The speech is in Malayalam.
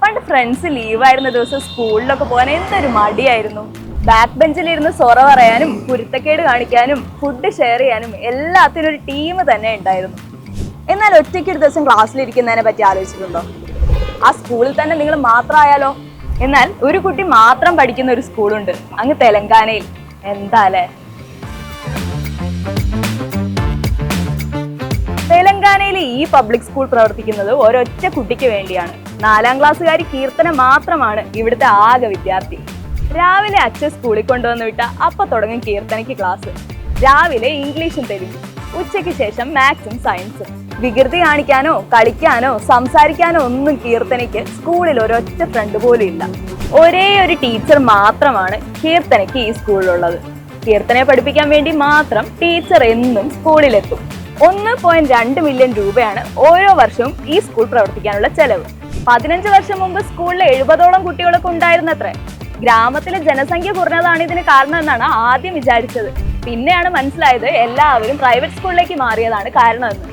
പണ്ട് ഫ്രണ്ട്സ് ലീവായിരുന്ന ദിവസം സ്കൂളിലൊക്കെ പോകാൻ എന്തൊരു മടിയായിരുന്നു. ബാക്ക് ബെഞ്ചിലിരുന്ന് സൊറ പറയാനും കുരുത്തക്കേട് കാണിക്കാനും ഫുഡ് ഷെയർ ചെയ്യാനും എല്ലാത്തിനും ഒരു ടീം തന്നെ ഉണ്ടായിരുന്നു. എന്നാൽ ഒറ്റയ്ക്ക് ഒരു ദിവസം ക്ലാസ്സിലിരിക്കുന്നതിനെ പറ്റി ആലോചിച്ചിട്ടുണ്ടോ? ആ സ്കൂളിൽ തന്നെ നിങ്ങൾ മാത്രമായാലോ? എന്നാൽ ഒരു കുട്ടി മാത്രം പഠിക്കുന്ന ഒരു സ്കൂളുണ്ട് അങ്ങ് തെലങ്കാനയിൽ. എന്താല്ലേ? തെലങ്കാനയിലെ ഈ പബ്ലിക് സ്കൂൾ പ്രവർത്തിക്കുന്നത് ഒരൊറ്റ കുട്ടിക്ക് വേണ്ടിയാണ്. 4ാം ക്ലാസ്സുകാരി കീർത്തന മാത്രമാണ് ഇവിടുത്തെ ആകെ വിദ്യാർത്ഥി. രാവിലെ അച്ഛൻ സ്കൂളിൽ കൊണ്ടുവന്ന് വിട്ട അപ്പൊ തുടങ്ങും കീർത്തനയ്ക്ക് ക്ലാസ്. രാവിലെ ഇംഗ്ലീഷും തെലുങ്കും, ഉച്ചയ്ക്ക് ശേഷം മാത്സും സയൻസും. വികൃതി കാണിക്കാനോ കളിക്കാനോ സംസാരിക്കാനോ ഒന്നും കീർത്തനയ്ക്ക് സ്കൂളിൽ ഒരൊറ്റ ഫ്രണ്ട് പോലും ഇല്ല. ഒരേ ഒരു ടീച്ചർ മാത്രമാണ് കീർത്തനയ്ക്ക് ഈ സ്കൂളിലുള്ളത്. കീർത്തനയെ പഠിപ്പിക്കാൻ വേണ്ടി മാത്രം ടീച്ചർ എന്നും സ്കൂളിലെത്തും. 1.2 മില്യൺ രൂപയാണ് ഓരോ വർഷവും ഈ സ്കൂൾ പ്രവർത്തിക്കാനുള്ള ചെലവ്. 15 വർഷം മുമ്പ് സ്കൂളിൽ 70ഓളം കുട്ടികളൊക്കെ ഉണ്ടായിരുന്നത്രേ. ഗ്രാമത്തിലെ ജനസംഖ്യ കുറഞ്ഞതാണ് ഇതിന് കാരണം എന്നാണ് ആദ്യം വിചാരിച്ചത്. പിന്നെയാണ് മനസ്സിലായത് എല്ലാവരും പ്രൈവറ്റ് സ്കൂളിലേക്ക് മാറിയതാണ് കാരണമെന്ന്.